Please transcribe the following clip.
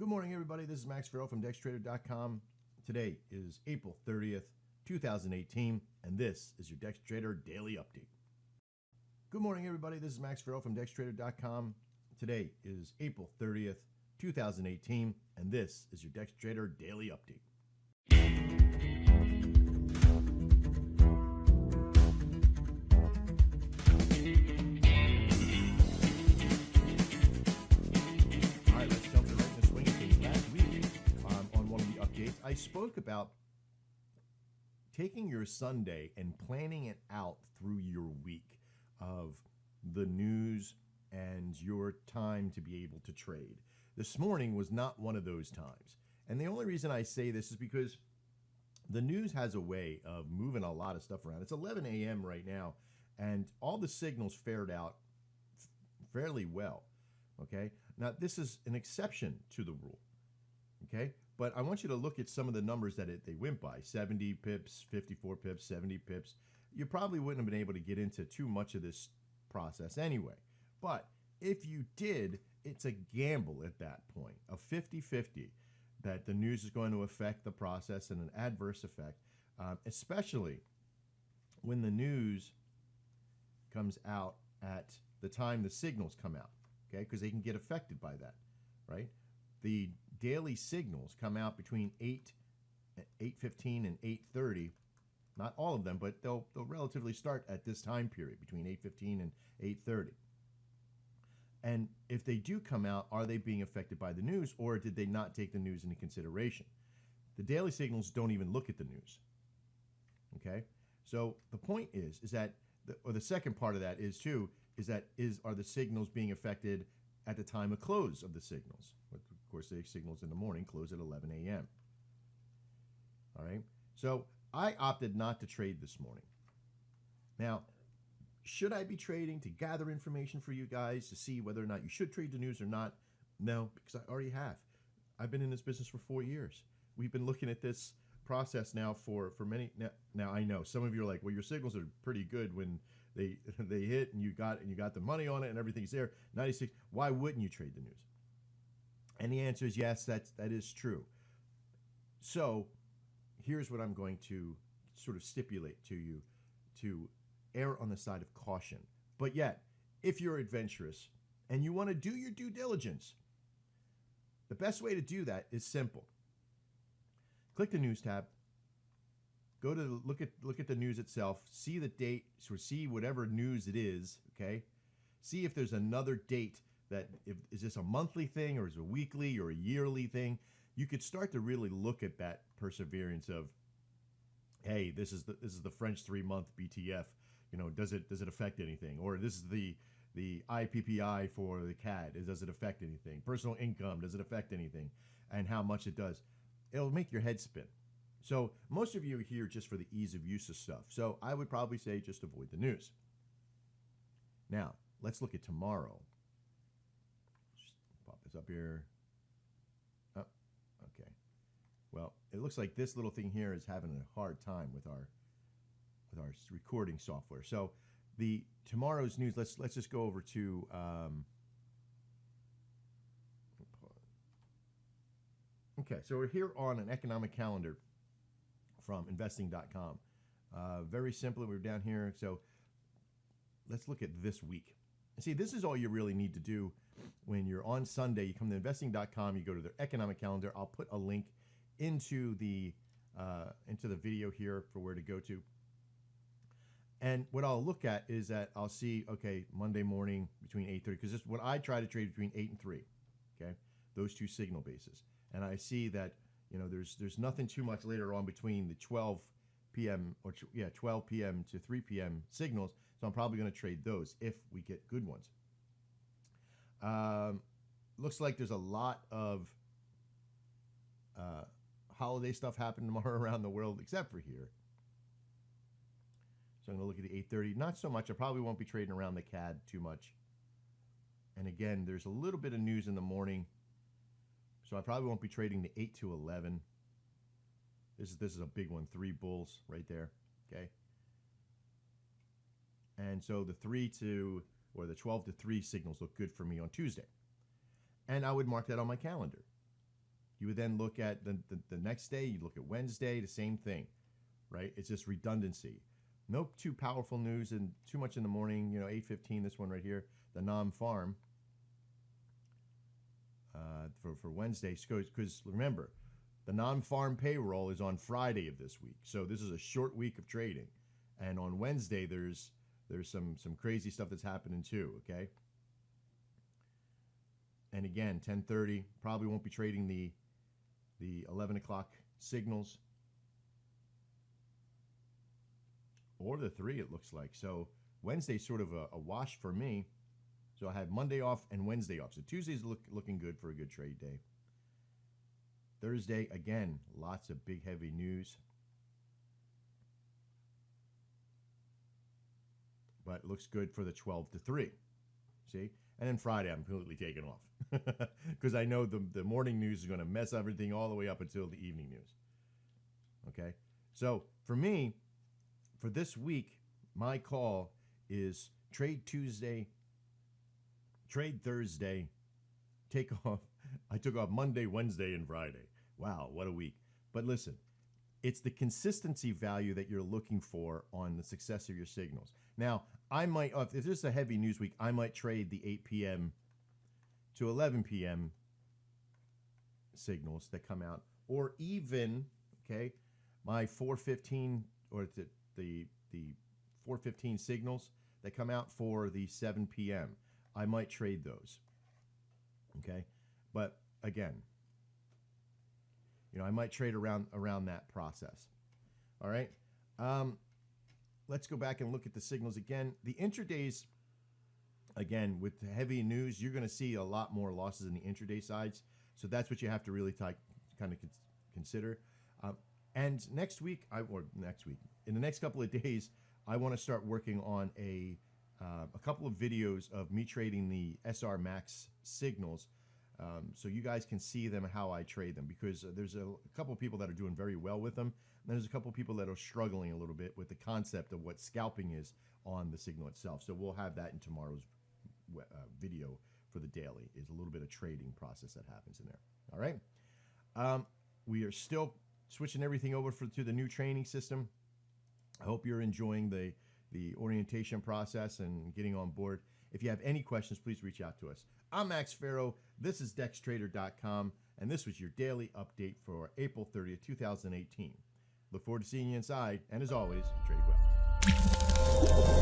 Good morning, everybody. This is Max Farrell from dextrader.com. Today is April 30th, 2018, and this is your dextrader daily update. Good morning, everybody. This is Max Farrell from dextrader.com. Today is April 30th, 2018, and this is your dextrader daily update. I spoke about taking your Sunday and planning it out through your week of the news and your time to be able to trade. This morning was not one of those times. And the only reason I say this is because the news has a way of moving a lot of stuff around. It's 11 a.m. right now, and all the signals fared out fairly well. Okay. Now, this is an exception to the rule. Okay. But I want you to look at some of the numbers that they went by. 70 pips, 54 pips, 70 pips. You probably wouldn't have been able to get into too much of this process anyway. But if you did, it's a gamble at that point, a 50-50, that the news is going to affect the process in an adverse effect, especially when the news comes out at the time the signals come out, okay? Because they can get affected by that, right? The daily signals come out between 8:15 and 8:30. Not all of them, but they'll relatively start at this time period between 8:15 and 8:30. And if they do come out, are they being affected by the news, or did they not take the news into consideration? The daily signals don't even look at the news. Okay, so the point is that the second part of that is too are the signals being affected at the time of close of the signals? Of course, the signals in the morning close at 11 a.m. All right. So I opted not to trade this morning. Now, should I be trading to gather information for you guys to see whether or not you should trade the news or not? No, because I already have. I've been in this business for 4 years. We've been looking at this process now for many. Now I know some of you are like, well, your signals are pretty good when they hit and you got the money on it and everything's there. 96. Why wouldn't you trade the news? And the answer is yes, that is true. So here's what I'm going to sort of stipulate to you, to err on the side of caution. But yet, if you're adventurous and you want to do your due diligence, the best way to do that is simple. Click the news tab. Go to look at the news itself. See the date, or see whatever news it is. Okay. See if there's another date. Is this a monthly thing, or is it a weekly or a yearly thing? You could start to really look at that perseverance of, hey, this is the French 3-month BTF. You know, does it affect anything? Or this is the IPPI for the CAD. Does it affect anything? Personal income, does it affect anything? And how much it does. It'll make your head spin. So most of you are here just for the ease of use of stuff. So I would probably say just avoid the news. Now, let's look at tomorrow. Pop this up here. Oh, okay. Well, it looks like this little thing here is having a hard time with our recording software. So the tomorrow's news, let's just go over to okay, so we're here on an economic calendar from investing.com. Very simply, we're down here. So let's look at this week. See, this is all you really need to do when you're on Sunday. You come to investing.com, you go to their economic calendar. I'll put a link into the video here for where to go to. And what I'll look at is that I'll see, okay, Monday morning between 8:30, because this is what I try to trade between 8 and 3, okay, those two signal bases. And I see that, you know, there's nothing too much later on between the 12 p.m. or 12 p.m. to 3 p.m. signals. So I'm probably going to trade those if we get good ones. Looks like there's a lot of holiday stuff happening tomorrow around the world, except for here. So I'm going to look at the 8:30. Not so much. I probably won't be trading around the CAD too much. And again, there's a little bit of news in the morning. So I probably won't be trading the 8 to 11. This is a big one, 3 bulls right there. Okay. And so the 12 to 3 signals look good for me on Tuesday. And I would mark that on my calendar. You would then look at the next day, you look at Wednesday, the same thing, right? It's just redundancy. No too powerful news and too much in the morning, 8:15, this one right here, the non-farm for Wednesday. Because remember, the non-farm payroll is on Friday of this week. So this is a short week of trading. And on Wednesday, there's some crazy stuff that's happening too, okay? And again, 10:30, probably won't be trading the 11 o'clock signals. Or the 3, it looks like. So Wednesday's sort of a wash for me. So I have Monday off and Wednesday off. So Tuesday's looking good for a good trade day. Thursday, again, lots of big, heavy news. But it looks good for the 12 to 3. See? And then Friday, I'm completely taken off. Because I know the morning news is going to mess everything all the way up until the evening news. Okay? So for me, for this week, my call is trade Tuesday, trade Thursday, take off. I took off Monday, Wednesday, and Friday. Wow, what a week. But listen, it's the consistency value that you're looking for on the success of your signals. Now, I might, if this is a heavy news week, I might trade the 8 p.m. to 11 p.m. signals that come out, or even, okay, my 4:15 or the 4:15 signals that come out for the 7 p.m. I might trade those. Okay, but again, I might trade around that process. All right, let's go back and look at the signals again. The intradays, again, with the heavy news, you're going to see a lot more losses in the intraday sides. So that's what you have to really kind of consider. And next week, in the next couple of days, I want to start working on a couple of videos of me trading the SR Max signals, so you guys can see them, how I trade them, because there's a couple of people that are doing very well with them, and there's a couple of people that are struggling a little bit with the concept of what scalping is on the signal itself. So we'll have that in tomorrow's video for the daily, is a little bit of trading process that happens in there. All right, we are still switching everything over to the new training system. I hope you're enjoying the orientation process and getting on board. If you have any questions, please reach out to us. I'm Max Farrow. This is dextrader.com, and this was your daily update for April 30th, 2018. Look forward to seeing you inside, and as always, trade well.